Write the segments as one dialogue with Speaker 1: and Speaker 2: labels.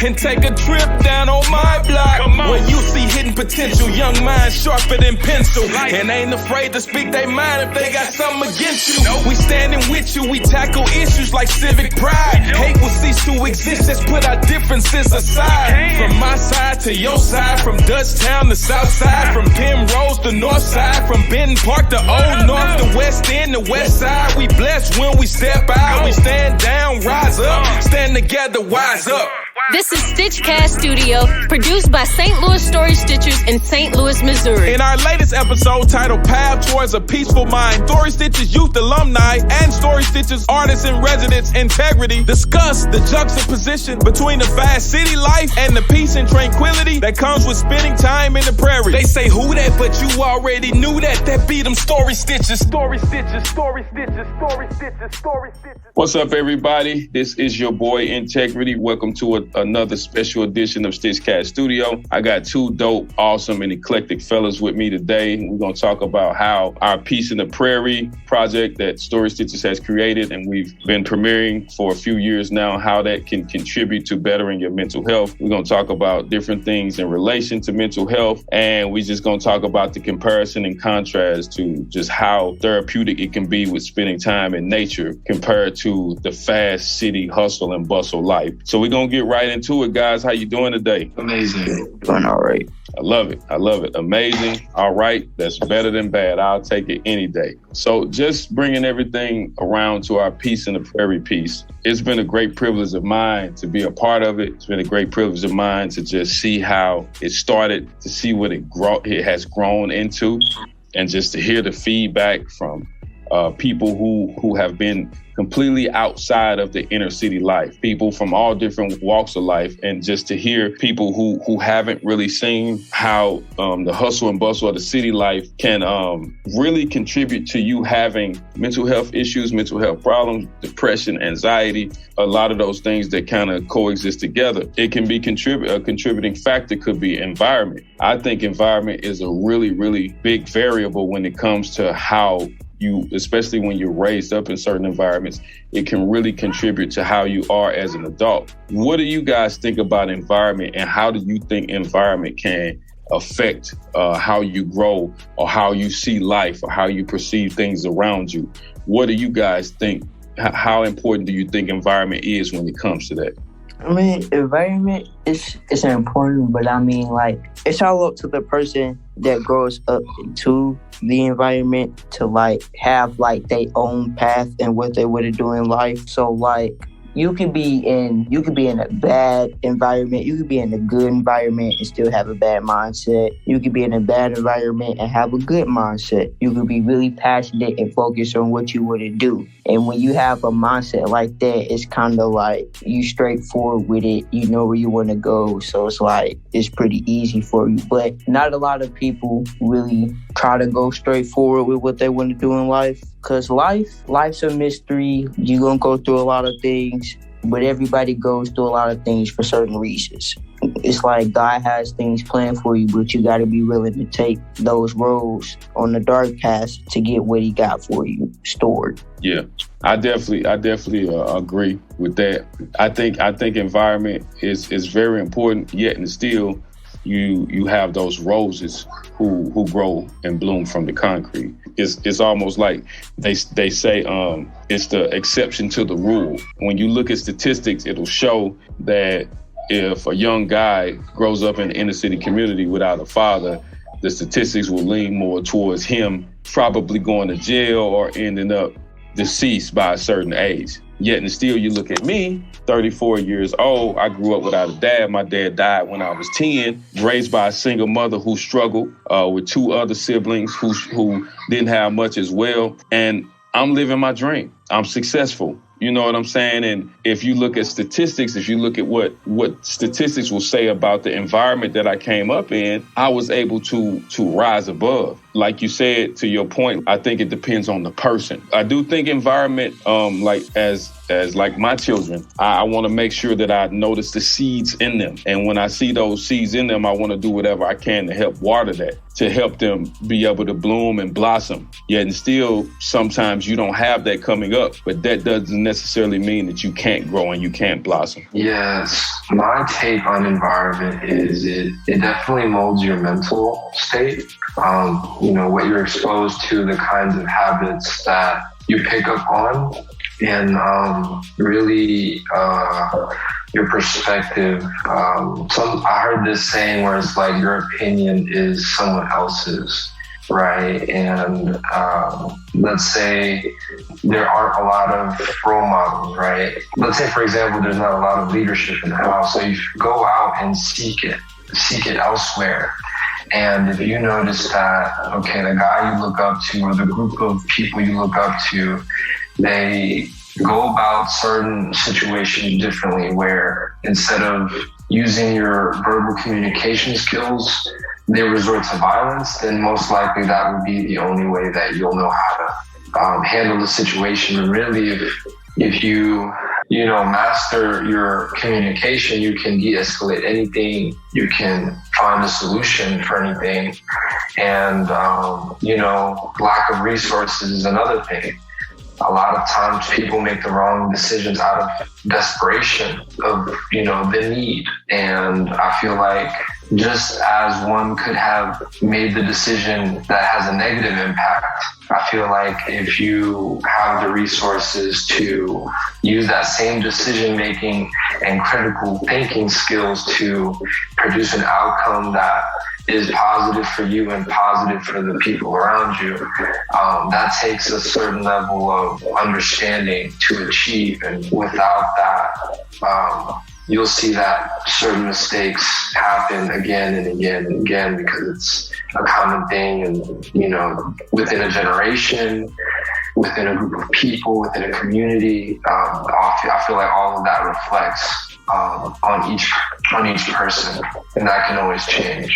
Speaker 1: and take a trip down on my block. Where you see hidden potential, young minds sharper than pencil. And ain't afraid to speak their mind if they got something against you. We standing with you, we tackle issues like civic pride. Hate will cease to exist, let's put our differences aside. From my side to your side, from Dutchtown to Southside, from Penrose to Northside, from Benton Park to Old North, the West End to West Side. We blessed when we step out, we stand down, rise up, stand together, wise up.
Speaker 2: This is StitchCast Studio, produced by St. Louis Story Stitchers in St. Louis, Missouri.
Speaker 1: In our latest episode titled Path Towards a Peaceful Mind, Story Stitchers youth alumni and Story Stitchers artists in residence integrity discuss the juxtaposition between the fast city life and the peace and tranquility that comes with spending time in the prairie. They say who that, but you already knew that. That be them Story Stitchers. Story Stitchers, Story Stitchers, Story Stitchers, Story Stitchers. What's up, everybody? This is your boy Integrity. Welcome to another special edition of StitchCast Studio. I got two dope, awesome, and eclectic fellas with me today. We're going to talk about how our Peace in the Prairie project that Story Stitchers has created, and we've been premiering for a few years now, how that can contribute to bettering your mental health. We're going to talk about different things in relation to mental health, and we're just going to talk about the comparison and contrast to just how therapeutic it can be with spending time in nature compared to the fast city hustle and bustle life. So we're going to get right into it, guys. How you doing today?
Speaker 3: Amazing. Doing all right.
Speaker 1: I love it. I love it. Amazing. All right. That's better than bad. I'll take it any day. So just bringing everything around to our Peace in the Prairie piece. It's been a great privilege of mine to be a part of it. It's been a great privilege of mine to just see how it started, to see what it has grown into, and just to hear the feedback from people who have been completely outside of the inner city life, people from all different walks of life, and just to hear people who haven't really seen how the hustle and bustle of the city life can really contribute to you having mental health issues, mental health problems, depression, anxiety, a lot of those things that kind of coexist together. It can be a contributing factor could be environment. I think environment is a really, really big variable when it comes to how you, especially when you're raised up in certain environments, it can really contribute to how you are as an adult. What do you guys think about environment, and how do you think environment can affect how you grow or how you see life or how you perceive things around you? What do you guys think? How important do you think environment is when it comes to that?
Speaker 3: I mean, environment is important, but I mean, like, it's all up to the person that grows up into the environment to, like, have, like, their own path and what they want to do in life. So, like, you could be in a bad environment, you could be in a good environment and still have a bad mindset. You could be in a bad environment and have a good mindset. You could be really passionate and focused on what you want to do. And when you have a mindset like that, it's kind of like you straightforward with it. You know where you want to go. So it's like, it's pretty easy for you. But not a lot of people really try to go straight forward with what they want to do in life. Because life's a mystery. You're going to go through a lot of things, but everybody goes through a lot of things for certain reasons. It's like God has things planned for you, but you got to be willing to take those roads on the dark path to get what he got for you stored.
Speaker 1: Yeah, I definitely agree with that. I think environment is very important, yet and still you have those roses who grow and bloom from the concrete. It's almost like they say it's the exception to the rule. When you look at statistics, it'll show that if a young guy grows up in the inner city community without a father, the statistics will lean more towards him probably going to jail or ending up deceased by a certain age. Yet and still, you look at me, 34 years old, I grew up without a dad. My dad died when I was 10, raised by a single mother who struggled with two other siblings who didn't have much as well. And I'm living my dream. I'm successful. You know what I'm saying? And if you look at statistics, if you look at what statistics will say about the environment that I came up in, I was able to rise above. Like you said, to your point, I think it depends on the person. I do think environment, like as as like my children, I want to make sure that I notice the seeds in them. And when I see those seeds in them, I want to do whatever I can to help water that, to help them be able to bloom and blossom. Yet and still, sometimes you don't have that coming up, but that doesn't necessarily mean that you can't grow and you can't blossom.
Speaker 4: Yes. My take on environment is it definitely molds your mental state. What you're exposed to, the kinds of habits that you pick up on, and really your perspective. I heard this saying where it's like your opinion is someone else's, right? And let's say there aren't a lot of role models, right? Let's say, for example, there's not a lot of leadership in the house, so you go out and seek it elsewhere. And if you notice that, okay, the guy you look up to or the group of people you look up to, they go about certain situations differently, where instead of using your verbal communication skills, they resort to violence, then most likely that would be the only way that you'll know how to handle the situation. And really, if you master your communication, you can de-escalate anything, you can find a solution for anything. And, lack of resources is another thing. A lot of times people make the wrong decisions out of desperation of, the need. And I feel like just as one could have made the decision that has a negative impact, I feel like if you have the resources to use that same decision-making and critical thinking skills to produce an outcome that is positive for you and positive for the people around you, that takes a certain level of understanding to achieve. And without that, you'll see that certain mistakes happen again and again and again, because it's a common thing. And, within a generation, within a group of people, within a community, I feel like all of that reflects on each person, and that can always change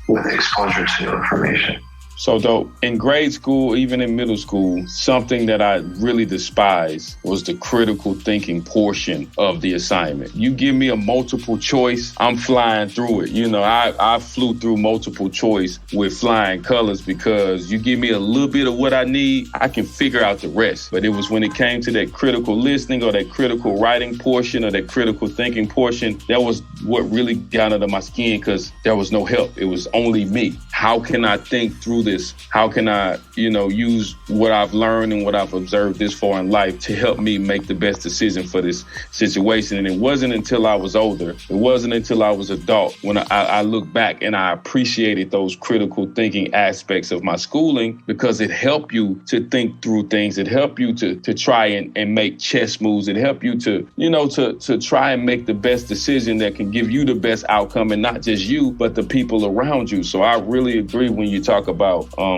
Speaker 4: with exposure to new information.
Speaker 1: So dope. In grade school, even in middle school, something that I really despised was the critical thinking portion of the assignment. You give me a multiple choice, I'm flying through it. I flew through multiple choice with flying colors, because you give me a little bit of what I need, I can figure out the rest. But it was when it came to that critical listening or that critical writing portion or that critical thinking portion, that was what really got under my skin, because there was no help. It was only me. How can I think through this? How can I, use what I've learned and what I've observed this far in life to help me make the best decision for this situation? And it wasn't until I was older, it wasn't until I was adult, when I look back and I appreciated those critical thinking aspects of my schooling, because it helped you to think through things. It helped you to try and make chess moves. It helped you to try and make the best decision that can give you the best outcome, and not just you, but the people around you. So I really agree when you talk about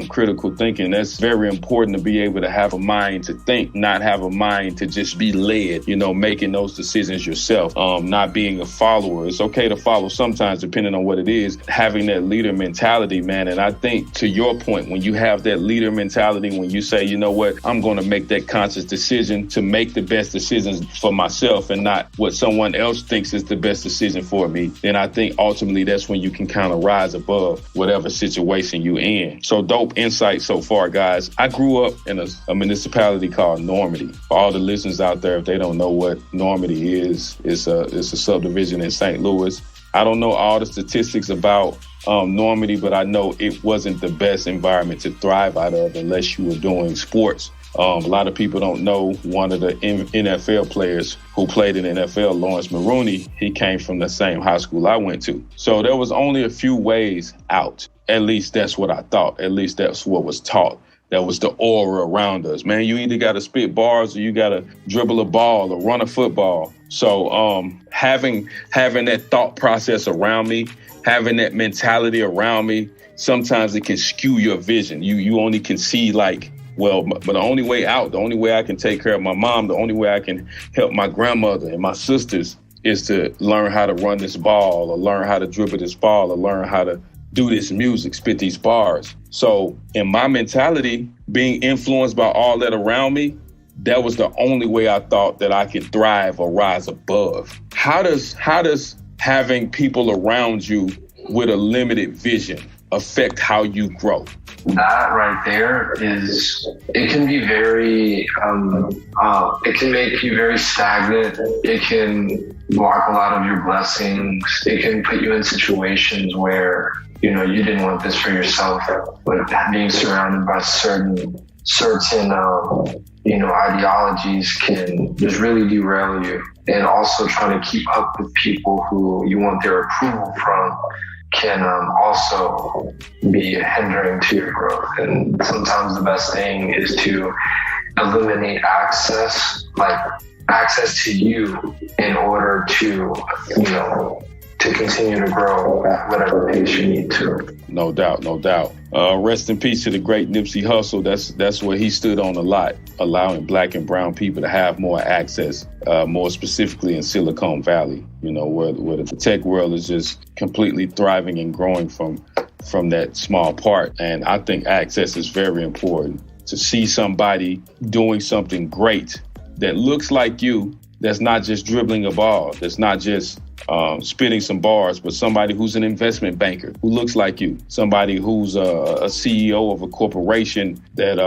Speaker 1: critical thinking. That's very important, to be able to have a mind to think, not have a mind to just be led, making those decisions yourself, not being a follower. It's okay to follow sometimes, depending on what it is, having that leader mentality, man. And I think, to your point, when you have that leader mentality, when you say, you know what, I'm going to make that conscious decision to make the best decisions for myself and not what someone else thinks is the best decision for me, then I think ultimately that's when you can kind of rise above whatever situation you're in. So dope insight so far, guys. I grew up in a municipality called Normandy. For all the listeners out there, if they don't know what Normandy is, it's a subdivision in St. Louis. I don't know all the statistics about Normandy, but I know it wasn't the best environment to thrive out of unless you were doing sports. A lot of people don't know one of the NFL players who played in the NFL, Lawrence Maroney. He came from the same high school I went to. So there was only a few ways out. At least that's what I thought. At least that's what was taught. That was the aura around us. Man, you either got to spit bars or you got to dribble a ball or run a football. So having that thought process around me, having that mentality around me, sometimes it can skew your vision. You only can see but the only way out, the only way I can take care of my mom, the only way I can help my grandmother and my sisters is to learn how to run this ball or learn how to dribble this ball or learn how to do this music, spit these bars. So in my mentality, being influenced by all that around me, that was the only way I thought that I could thrive or rise above. How does having people around you with a limited vision affect how you grow?
Speaker 4: That right there it can be very, it can make you very stagnant. It can block a lot of your blessings. It can put you in situations where, you didn't want this for yourself, but being surrounded by certain ideologies can just really derail you. And also trying to keep up with people who you want their approval from can also be hindering to your growth. And sometimes the best thing is to eliminate access to you in order to, to continue to grow at whatever pace you need to.
Speaker 1: No doubt. Rest in peace to the great Nipsey Hussle. That's where he stood on a lot, allowing Black and brown people to have more access, more specifically in Silicon Valley, where the tech world is just completely thriving and growing from that small part. And I think access is very important. To see somebody doing something great that looks like you, that's not just dribbling a ball, that's not just spitting some bars, but somebody who's an investment banker who looks like you, somebody who's a CEO of a corporation that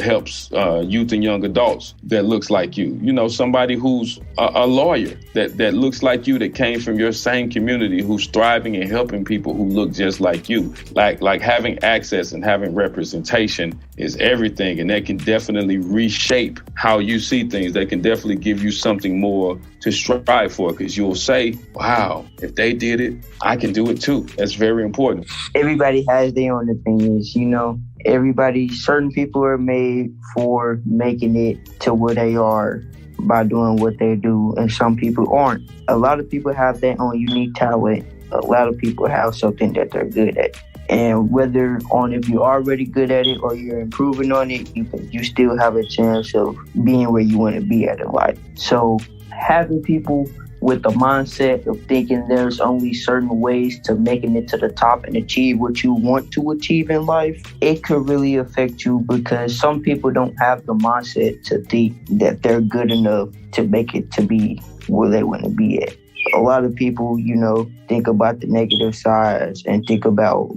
Speaker 1: helps youth and young adults that looks like you, somebody who's a lawyer that looks like you, that came from your same community, who's thriving and helping people who look just like you. Like having access and having representation is everything, and that can definitely reshape how you see things. They can definitely give you something more to strive for, because you'll say, wow, if they did it, I can do it too. That's very important.
Speaker 3: Everybody has their own opinions, certain people are made for making it to where they are by doing what they do, and some people aren't. A lot of people have their own unique talent. A lot of people have something that they're good at. And if you're already good at it or you're improving on it, you still have a chance of being where you want to be at in life. So having people with the mindset of thinking there's only certain ways to making it to the top and achieve what you want to achieve in life, it could really affect you, because some people don't have the mindset to think that they're good enough to make it to be where they want to be at. A lot of people, think about the negative sides and think about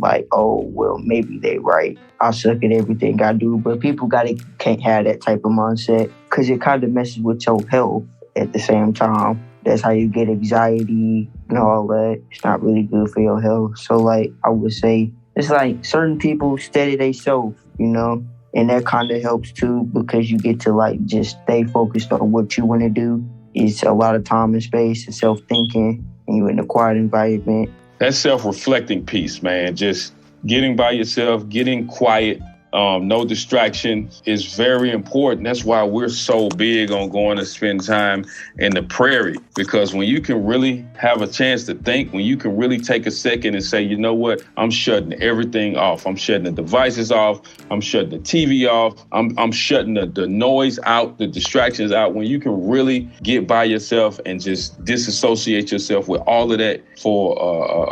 Speaker 3: maybe they right. I suck at everything I do, but people can't have that type of mindset, because it kind of messes with your health at the same time. That's how you get anxiety and all that. It's not really good for your health. So I would say it's certain people steady themselves, and that kind of helps too, because you get to just stay focused on what you want to do. It's a lot of time and space and self-thinking, and you're in a quiet environment.
Speaker 1: That self-reflecting piece, man, just getting by yourself, getting quiet, no distraction is very important. That's why we're so big on going to spend time in the prairie, because when you can really have a chance to think, when you can really take a second and say, you know what, I'm shutting everything off. I'm shutting the devices off. I'm shutting the TV off. I'm shutting the noise out, the distractions out. When you can really get by yourself and just disassociate yourself with all of that for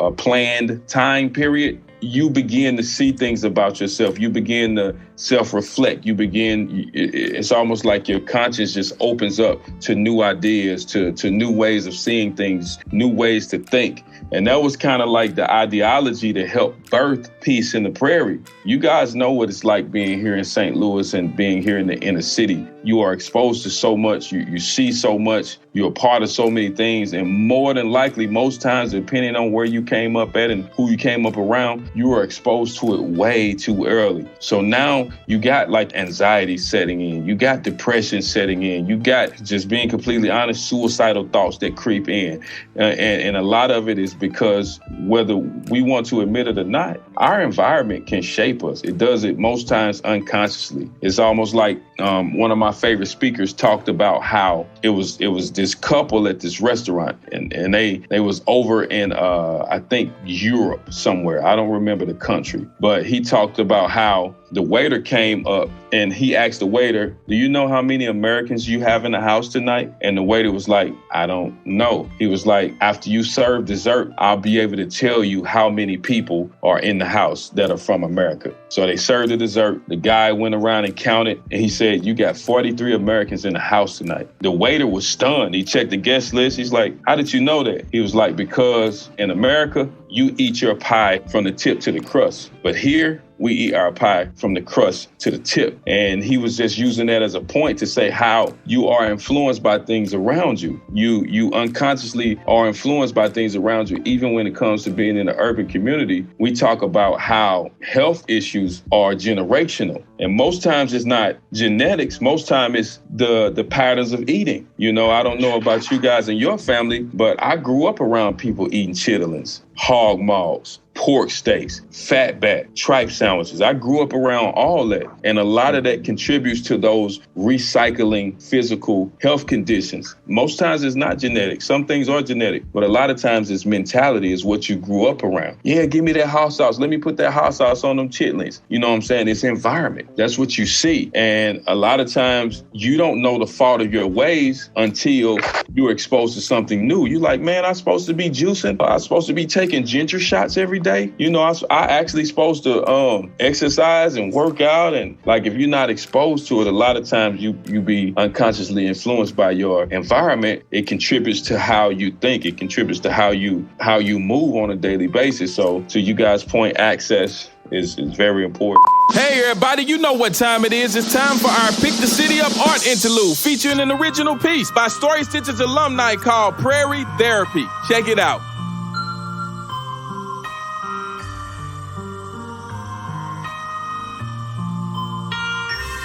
Speaker 1: a planned time period, you begin to see things about yourself. You begin to self-reflect. It's almost like your conscience just opens up to new ideas, to new ways of seeing things, new ways to think. And that was kind of like the ideology that helped birth peace in the prairie. You guys know what it's like being here in St. Louis and being here in the inner city. You are exposed to so much. You see so much. You're a part of so many things. And more than likely, most times, depending on where you came up at and who you came up around, you were exposed to it way too early. So now you got anxiety setting in. You got depression setting in. You got, just being completely honest, suicidal thoughts that creep in. And a lot of it is because, whether we want to admit it or not, our environment can shape us. It does it most times unconsciously. It's almost like one of my favorite speakers talked about how it was this couple at this restaurant, and they was over in I think Europe somewhere. I don't remember the country, but he talked about how the waiter came up and he asked the waiter, do you know how many Americans you have in the house tonight? And the waiter was like, I don't know. He was like, after you serve dessert, I'll be able to tell you how many people are in the house that are from America. So they served the dessert. The guy went around and counted, and he said, you got 43 Americans in the house tonight. The waiter was stunned. He checked the guest list. He's like, how did you know that? He was like, because in America, you eat your pie from the tip to the crust. But here, we eat our pie from the crust to the tip. And he was just using that as a point to say how you are influenced by things around you. You unconsciously are influenced by things around you. Even when it comes to being in the urban community, we talk about how health issues are generational. And most times it's not genetics. Most time it's the patterns of eating. You know, I don't know about you guys and your family, but I grew up around people eating chitlins, hog maws, pork steaks, fatback, tripe sandwiches. I grew up around all that. And a lot of that contributes to those recycling physical health conditions. Most times it's not genetic. Some things are genetic, but a lot of times it's mentality, is what you grew up around. Yeah, give me that hot sauce. Let me put that hot sauce on them chitlins. You know what I'm saying? It's environment. That's what you see. And a lot of times you don't know the fault of your ways until you're exposed to something new. You're like, man, I'm supposed to be juicing. I'm supposed to be taking ginger shots every day. You know, I actually supposed to exercise and work out. And like, if you're not exposed to it, a lot of times you be unconsciously influenced by your environment. It contributes to how you think. It contributes to how you move on a daily basis. So to you guys' point, access is very important.
Speaker 5: Hey everybody, you know what time it is. It's time for our Pick the City Up art interlude, featuring an original piece by Story Stitches alumni called Prairie Therapy. Check it out.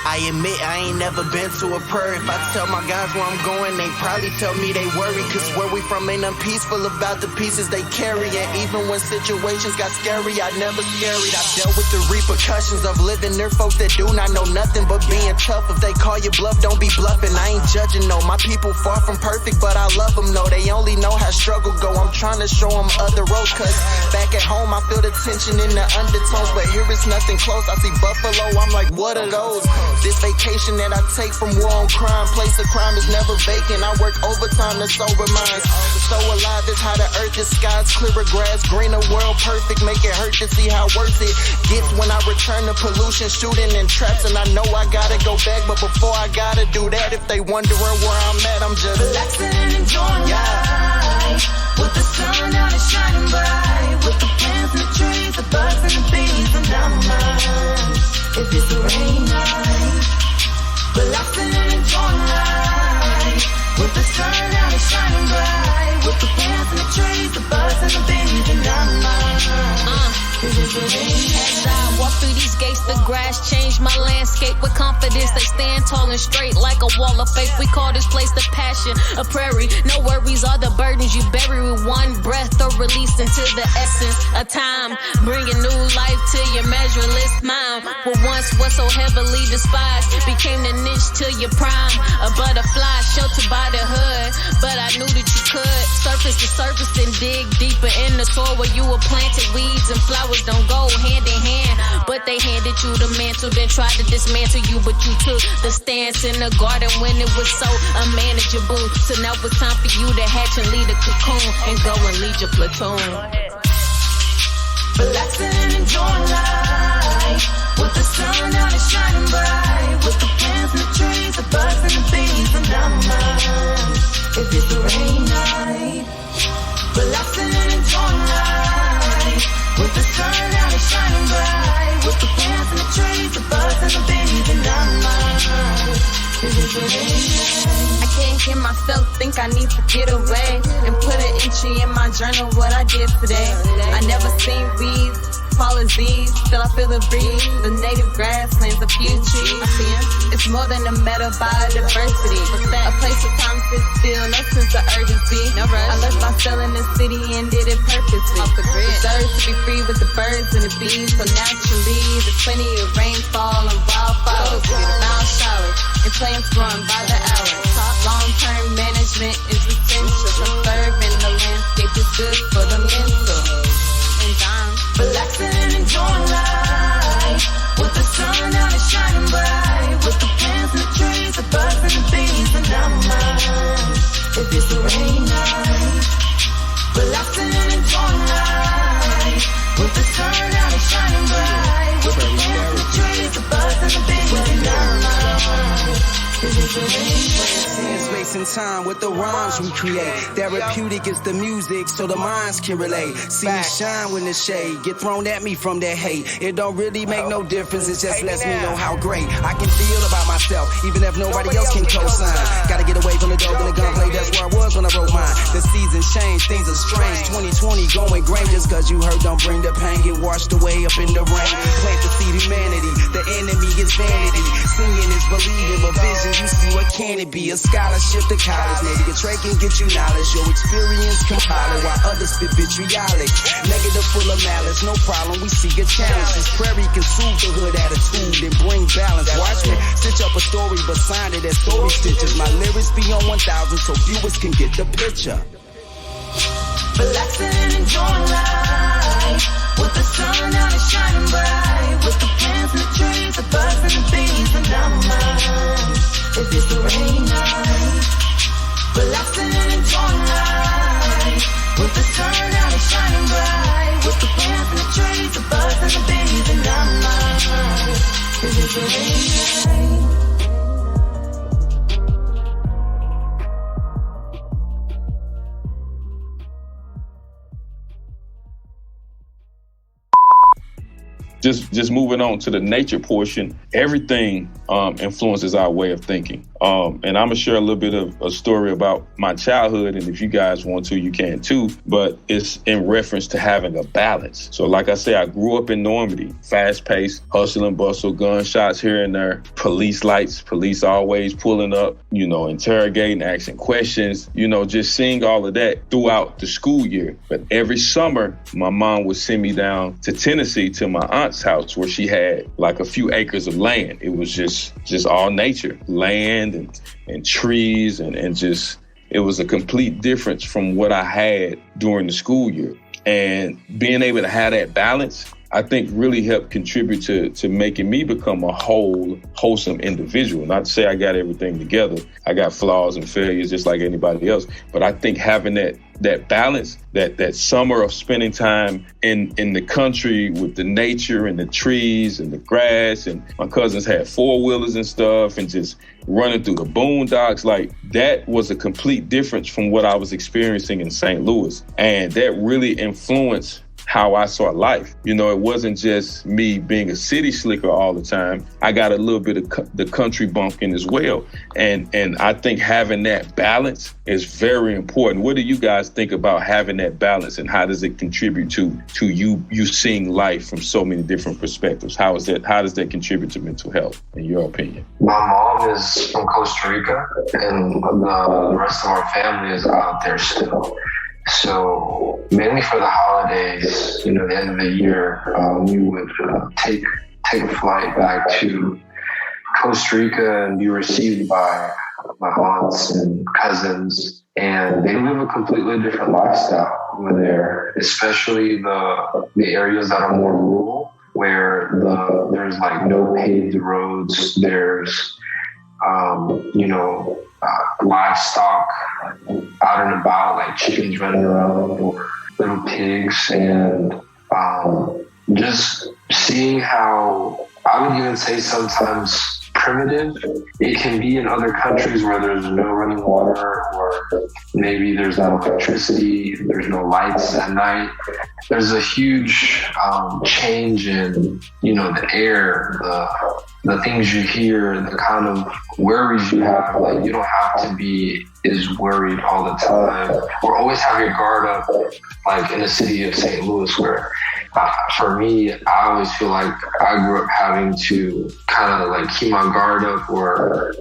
Speaker 6: I admit I ain't never been to a prairie. If I tell my guys where I'm going, they probably tell me they worry. Cause where we from ain't unpeaceful about the pieces they carry. And even when situations got scary, I never scaried. I dealt with the repercussions of living near folks that do not know nothing but being tough. If they call you bluff, don't be bluffing. I ain't judging, no. My people far from perfect, but I love them, no. They only know how struggle go. I'm trying to show them other roads. Cause back at home, I feel the tension in the undertones. But here it's nothing close. I see buffalo, I'm like, what are those? This vacation that I take from war on crime, place of crime is never vacant. I work overtime to sober minds. So alive is how the earth is, skies clearer, grass greener, world perfect. Make it hurt to see how worth it gets when I return to pollution, shooting and traps. And I know I gotta go back, but before I gotta do that, if they wondering where I'm at, I'm just
Speaker 7: relaxing and enjoying life. With the sun out and shining bright, with the plants and the trees, the birds and the bees, and I'm mine. If it's a rainy night, relaxing and enjoying life. With the sun out and shining bright, with the plants and the trees, the birds and the bees, and I'm mine. If it's a rainy night.
Speaker 2: As I walk through these gates, the grass changed my landscape with confidence. They stand tall and straight like a wall of faith. We call this place the passion, a prairie. No worries, all the burdens you bury with one breath or release into the essence of time. Bringing new life to your measureless mind. What once was so heavily despised became the niche to your prime. A butterfly sheltered by the hood, but I knew that you could surface the surface and dig deeper in the soil where you were planted. Weeds and flowers don't go hand in hand, but they handed you the mantle, then tried to dismantle you, but you took the stance in the garden when it was so unmanageable. So now it's time for you to hatch and lead a cocoon and go and lead your platoon.
Speaker 7: Relaxing and enjoying life, with the sun out and shining bright, with the plants and the trees, the birds and the bees, and I'm mine. If it's a rainy night, relaxing and enjoying life, with the sun out and shining bright, with the plants and the trees, the birds and the bees, and I'm mine. If it's a rainy night, I can't hear myself think I need to get away and put an entry in my journal what I did today. I never seen weeds fall as these, still I feel the breeze. The native grasslands, a few trees. It's more than a meta biodiversity. A place where time sits still, no sense of urgency. No rush. I left my cell in the city and did it purposely. Off the grid. Deserve to be free with the birds and the bees. So naturally, there's plenty of rainfall and wildflowers. Mild showers and plants growing by the hour. Long-term management is essential. Conserving the landscape is good for the mental. And I'm relaxing and enjoying life, with the sun out and shining bright, it's a rainy night, relaxing and enjoying life, with the sun out and shining bright, with the plants, the trees, the birds and the bees in our life.
Speaker 6: In space and time with the rhymes we create. Therapeutic is the music so the minds can relate. See me shine when the shade get thrown at me from that hate. It don't really make no difference, it just lets me know how great I can feel about myself, even if nobody else can co-sign. Gotta get away from the dope and the gunplay, that's where I was when I wrote mine. The seasons change, things are strange. 2020 going great, just cause you heard don't bring the pain. Get washed away up in the rain. Plant the seed humanity, the enemy is vanity. Singing is believing, but vision you see what can it be? A scholarship to college, maybe a trade can get you knowledge. Your experience compile it while others spit vitriolic. Negative full of malice, no problem, we see a challenge. This Prairie can soothe the hood attitude and bring balance. Watch me stitch up a story, but sign it as story stitches. My lyrics be on 1,000 so viewers can get the picture.
Speaker 7: Relaxing and enjoying life, with the sun out and shining bright, with the plants and the trees, the birds and the bees in our minds. If it's a rainy night, relaxing and enjoying life, with the sun out and shining bright, with the plants and the trees, the birds and the bees in our minds. If it's a rainy night.
Speaker 1: Just moving on to the nature portion, everything influences our way of thinking. And I'm gonna share a little bit of a story about my childhood, and if you guys want to, you can too, but it's in reference to having a balance. So like I say, I grew up in Normandy, fast-paced, hustle and bustle, gunshots here and there, police lights, police always pulling up, interrogating, asking questions, just seeing all of that throughout the school year. But every summer, my mom would send me down to Tennessee to my aunt's house where she had like a few acres of land. It was just all nature, land and trees and just, it was a complete difference from what I had during the school year. And being able to have that balance, I think really helped contribute to making me become a wholesome individual. Not to say I got everything together. I got flaws and failures just like anybody else. But I think having that balance, that summer of spending time in the country with the nature and the trees and the grass, and my cousins had 4-wheelers and stuff and just running through the boondocks, like that was a complete difference from what I was experiencing in St. Louis. And that really influenced how I saw life. It wasn't just me being a city slicker all the time. I got a little bit of the country bumpkin as well. And I think having that balance is very important. What do you guys think about having that balance, and how does it contribute to you seeing life from so many different perspectives? How does that contribute to mental health, in your opinion?
Speaker 4: My mom is from Costa Rica, and the rest of our family is out there still. So mainly for the holidays, the end of the year, we would take a flight back to Costa Rica and be received by my aunts and cousins. And they live a completely different lifestyle over there, especially the areas that are more rural, where there's like no paved roads. There's livestock out and about, like chickens running around or little pigs, and just seeing how, I would even say sometimes primitive it can be in other countries where there's no running water, or maybe there's not electricity, there's no lights at night. There's a huge change in, the air, the things you hear, the kind of worries you have. Like, you don't have to be as worried all the time, or always have your guard up, like in the city of St. Louis, where for me, I always feel like I grew up having to kind of like keep my guard up, or,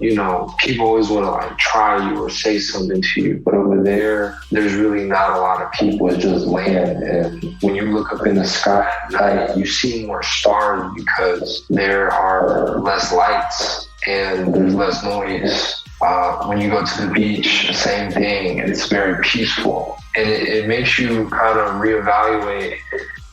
Speaker 4: people always want to like try you or say something to you. But over there, there's really not a lot of people. It's just land. And when you look up in the sky at night, you see more stars because there are less lights and there's less noise. When you go to the beach, same thing. It's very peaceful. And it makes you kind of reevaluate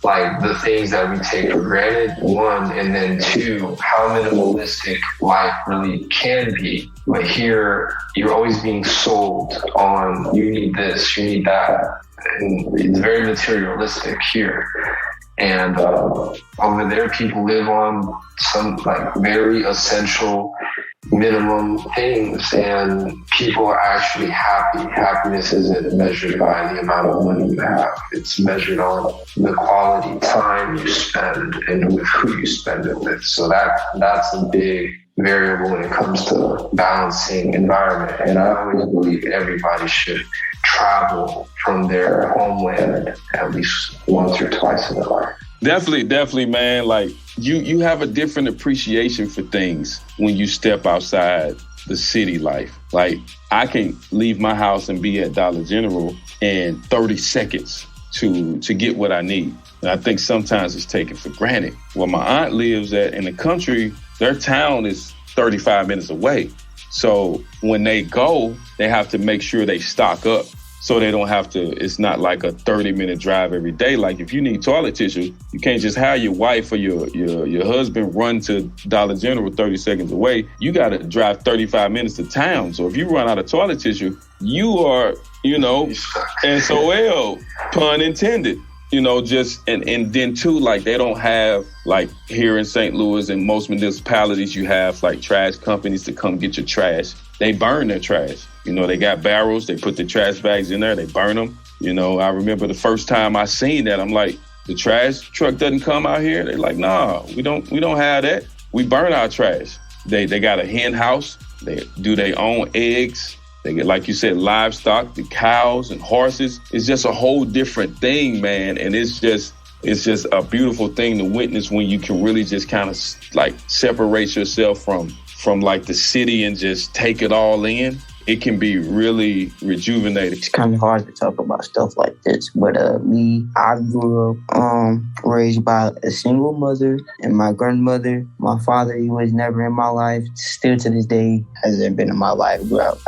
Speaker 4: like the things that we take for granted, one, and then two, how minimalistic life really can be. But here, you're always being sold on, you need this, you need that. And it's very materialistic here. And over there, people live on some like very essential minimum things, and people are actually happy. Happiness isn't measured by the amount of money you have. It's measured on the quality time you spend and with who you spend it with. So that's a big variable when it comes to balancing environment. And I always believe everybody should travel from their homeland at least once or twice in their life.
Speaker 1: Definitely, man. Like you have a different appreciation for things when you step outside the city life. Like I can leave my house and be at Dollar General in 30 seconds to get what I need. And I think sometimes it's taken for granted. Where my aunt lives at in the country, their town is 35 minutes away. So when they go, they have to make sure they stock up. So they don't have to, it's not like a 30-minute drive every day. Like if you need toilet tissue, you can't just have your wife or your husband run to Dollar General 30 seconds away. You got to drive 35 minutes to town. So if you run out of toilet tissue, you are, SOL, pun intended. And then too, like they don't have, like here in St. Louis and most municipalities, you have like trash companies to come get your trash. They burn their trash. They got barrels, they put the trash bags in there, they burn them. I remember the first time I seen that, I'm like, the trash truck doesn't come out here? They're like, nah, we don't have that. We burn our trash. They got a hen house, they do their own eggs. They get, like you said, livestock, the cows and horses. It's just a whole different thing, man. And it's just a beautiful thing to witness when you can really just kind of like separate yourself from like the city and just take it all in. It can be really rejuvenating.
Speaker 3: It's kind of hard to talk about stuff like this, but I grew up raised by a single mother and my grandmother. My father, he was never in my life. Still to this day, hasn't been in my life.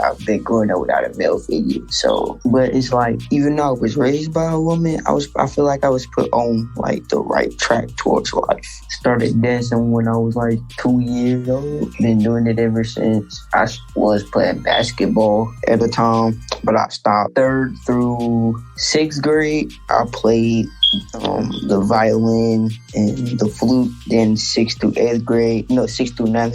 Speaker 3: I've been growing up without a male figure. So, but it's like, even though I was raised by a woman, I feel like I was put on like the right track towards life. Started dancing when I was like 2 years old. Been doing it ever since. I was playing basketball at the time, but I stopped. 3rd through 6th grade, I played the violin and the flute. Then 6th through 9th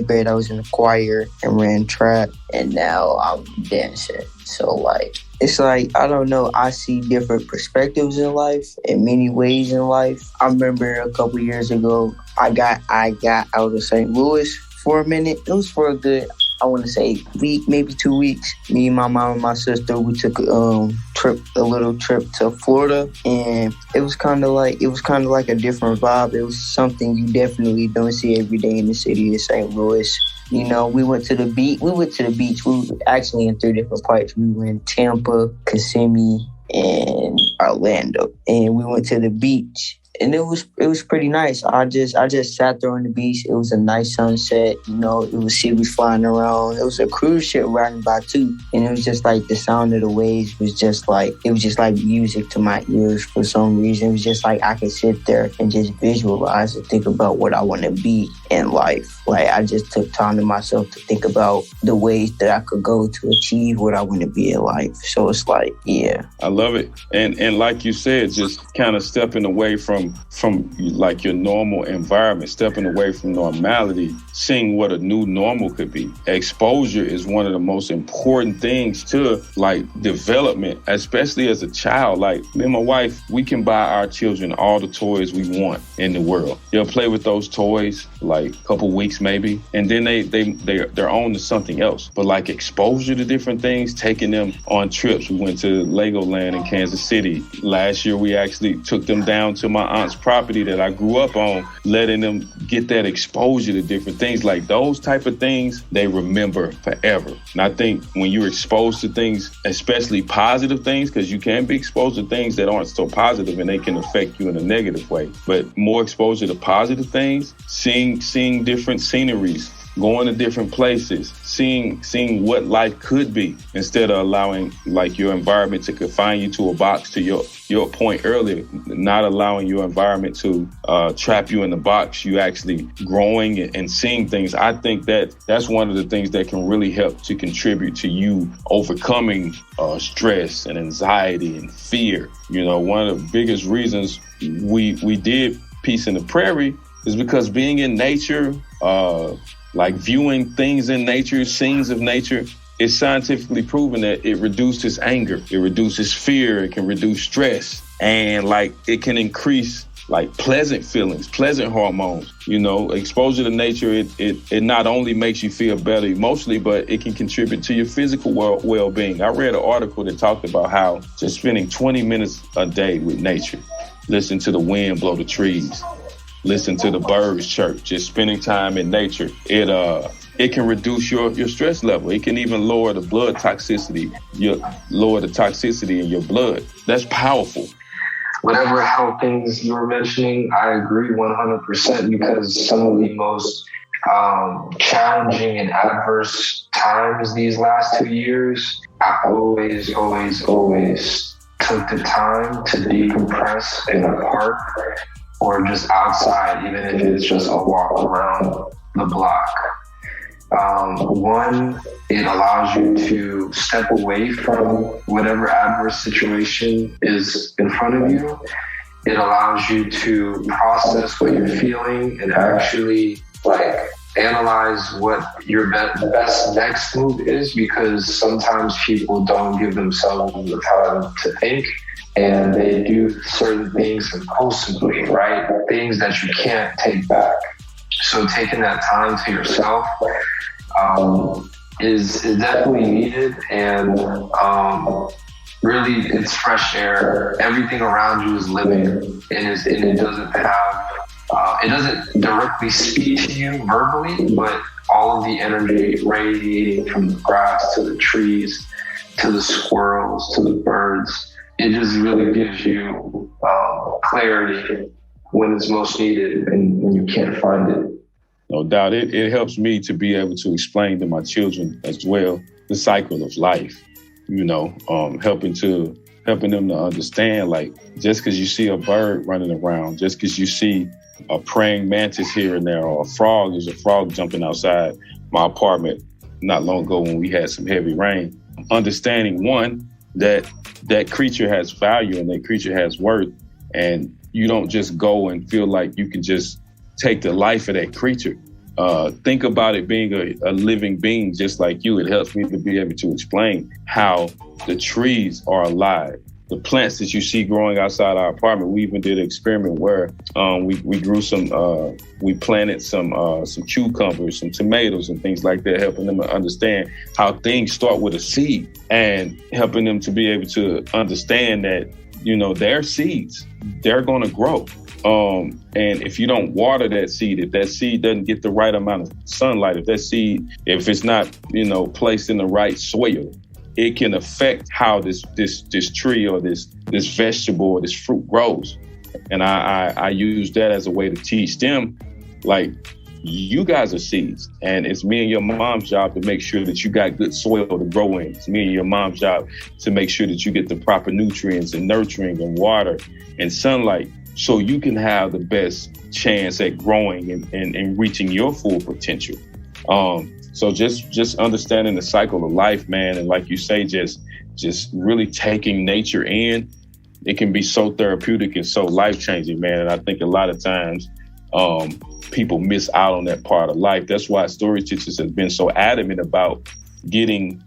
Speaker 3: grade, I was in the choir and ran track, and now I'm dancing. So like, it's like, I don't know, I see different perspectives in life, in many ways in life. I remember a couple years ago, I got out of St. Louis for a minute. It was for a good, I want to say week, maybe 2 weeks. Me and my mom and my sister, we took a little trip to Florida, and it was kind of like a different vibe. It was something you definitely don't see every day in the city of St. Louis. We went to the beach. We were actually in 3 different parts. We were in Tampa, Kissimmee, and Orlando, and we went to the beach. And it was pretty nice. I just sat there on the beach. It was a nice sunset. It was seaweed flying around. It was a cruise ship riding by too. And it was just like the sound of the waves was just like music to my ears for some reason. It was just like I could sit there and just visualize and think about what I want to be in life. Like I just took time to myself to think about the ways that I could go to achieve what I want to be in life. So it's like, yeah.
Speaker 1: I love it. And like you said, just kind of stepping away from like your normal environment, stepping away from normality, seeing what a new normal could be. Exposure is one of the most important things to like development, especially as a child. Like me and my wife, we can buy our children all the toys we want in the world. They'll play with those toys like a couple weeks maybe, and then they're on to something else. But like exposure to different things, taking them on trips. We went to Legoland in Kansas City. Last year, we actually took them down to my aunt's property that I grew up on, letting them get that exposure to different things. Like those type of things, they remember forever. And I think when you're exposed to things, especially positive things, because you can be exposed to things that aren't so positive and they can affect you in a negative way, but more exposure to positive things, seeing different sceneries, going to different places, seeing what life could be, instead of allowing like your environment to confine you to a box. To your point earlier, not allowing your environment to trap you in the box. You actually growing and seeing things. I think that's one of the things that can really help to contribute to you overcoming stress and anxiety and fear. You know, one of the biggest reasons we did Peace in the Prairie is because being in nature, like viewing things in nature, scenes of nature, it's scientifically proven that it reduces anger, it reduces fear, it can reduce stress, and like it can increase like pleasant feelings, pleasant hormones. You know, exposure to nature, it not only makes you feel better emotionally, but it can contribute to your physical well-being. I read an article that talked about how just spending 20 minutes a day with nature, listen to the wind blow the trees, listen to the birds chirp, just spending time in nature, it can reduce your stress level. It can even lower the blood toxicity, lower the toxicity in your blood. That's powerful.
Speaker 4: Whatever health things you were mentioning, I agree 100%, because some of the most challenging and adverse times these last 2 years, I always took the time to decompress in a park or just outside, even if it's just a walk around the block. One, it allows you to step away from whatever adverse situation is in front of you. It allows you to process what you're feeling and actually analyze what your best next move is, because sometimes people don't give themselves the time to think, and they do certain things impulsively, right? Things that you can't take back. So taking that time to yourself is definitely needed, and really it's fresh air. Everything around you is living, and it doesn't have, it doesn't directly speak to you verbally, but all of the energy radiating from the grass to the trees, to the squirrels, to the birds, it just really gives you clarity when it's most needed and when you can't find it.
Speaker 1: No doubt. It helps me to be able to explain to my children as well the cycle of life, you know, helping them to understand, like, just because you see a bird running around, just because you see a praying mantis here and there, or there's a frog jumping outside my apartment not long ago when we had some heavy rain, understanding, one, that creature has value and that creature has worth, and you don't just go and feel like you can just take the life of that creature. Think about it being a living being just like you. It helps me to be able to explain how the trees are alive. The plants that you see growing outside our apartment, we even did an experiment where we grew we planted some cucumbers, some tomatoes and things like that, helping them to understand how things start with a seed, and helping them to be able to understand that, you know, they're seeds, they're going to grow. And if you don't water that seed, if that seed doesn't get the right amount of sunlight, if it's not, you know, placed in the right soil, it can affect how this tree or this vegetable or this fruit grows. And I use that as a way to teach them, like, you guys are seeds, and it's me and your mom's job to make sure that you got good soil to grow in. It's me and your mom's job to make sure that you get the proper nutrients and nurturing and water and sunlight, so you can have the best chance at growing and reaching your full potential. So just understanding the cycle of life, man. And like you say, just really taking nature in, it can be so therapeutic and so life-changing, man. And I think a lot of times people miss out on that part of life. That's why Story Stitches has been so adamant about getting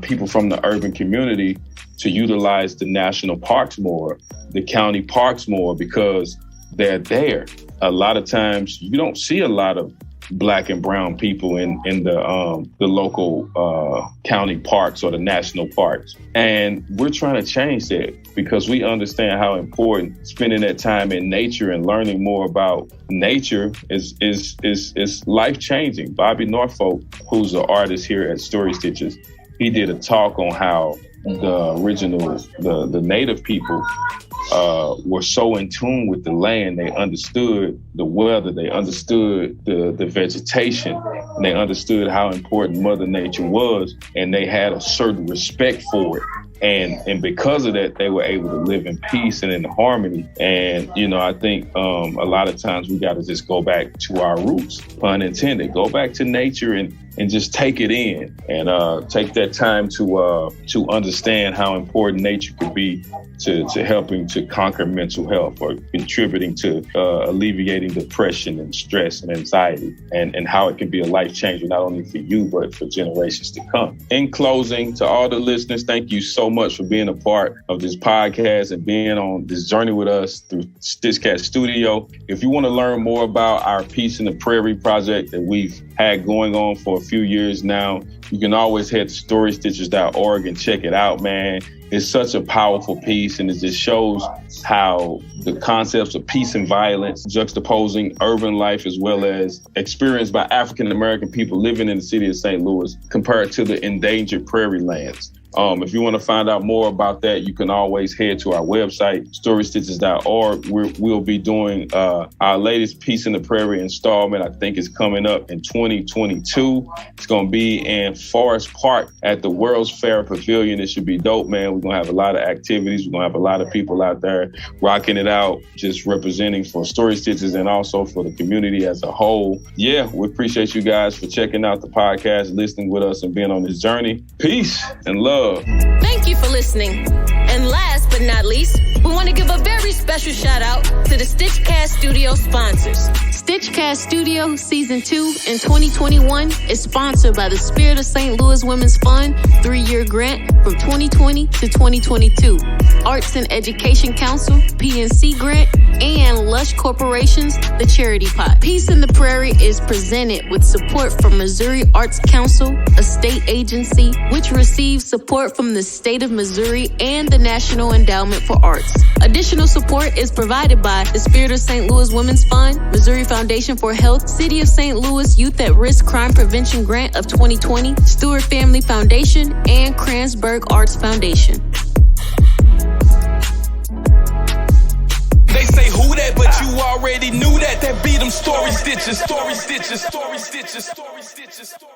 Speaker 1: people from the urban community to utilize the national parks more, the county parks more, because they're there. A lot of times you don't see a lot of Black and brown people in the local county parks or the national parks. And we're trying to change that, because we understand how important spending that time in nature and learning more about nature is life-changing. Bobby Norfolk, who's an artist here at Story Stitches, he did a talk on how the original, the native people were so in tune with the land. They understood the weather, they understood the vegetation, and they understood how important Mother Nature was, and they had a certain respect for it. And because of that, they were able to live in peace and in harmony. And, you know, I think a lot of times we got to just go back to our roots, pun intended, go back to nature and just take it in and take that time to understand how important nature could be to helping to conquer mental health or contributing to alleviating depression and stress and anxiety, and how it can be a life changer, not only for you, but for generations to come. In closing, to all the listeners, thank you so much for being a part of this podcast and being on this journey with us through StitchCast Studio. If you want to learn more about our Peace in the Prairie project that we've had going on for a few years now, you can always head to storystitches.org and check it out, man. It's such a powerful piece, and it just shows how the concepts of peace and violence, juxtaposing urban life as well as experienced by African-American people living in the city of St. Louis compared to the endangered prairie lands. If you want to find out more about that, you can always head to our website, storystitches.org. We'll be doing our latest Peace in the Prairie installment. I think it's coming up in 2022. It's going to be in Forest Park at the World's Fair Pavilion. It should be dope, man. We're going to have a lot of activities. We're going to have a lot of people out there rocking it out, just representing for Story Stitches and also for the community as a whole. Yeah, we appreciate you guys for checking out the podcast, listening with us, and being on this journey. Peace and love.
Speaker 2: Thank you for listening. And last but not least, we want to give a very special shout out to the StitchCast Studio sponsors. StitchCast Studio Season 2 in 2021 is sponsored by the Spirit of St. Louis Women's Fund 3-year grant from 2020 to 2022, Arts and Education Council PNC grant, and Lush Corporation's The Charity Pot. Peace in the Prairie is presented with support from Missouri Arts Council, a state agency which receives support from the state of Missouri and the National Endowment for Arts. Additional support is provided by the Spirit of St. Louis Women's Fund, Missouri Foundation for Health, City of St. Louis Youth at Risk Crime Prevention Grant of 2020, Stewart Family Foundation, and Kranzberg Arts Foundation.
Speaker 5: They say who that, but you already knew that. That beat them story stitches, story stitches, story stitches, story stitches, story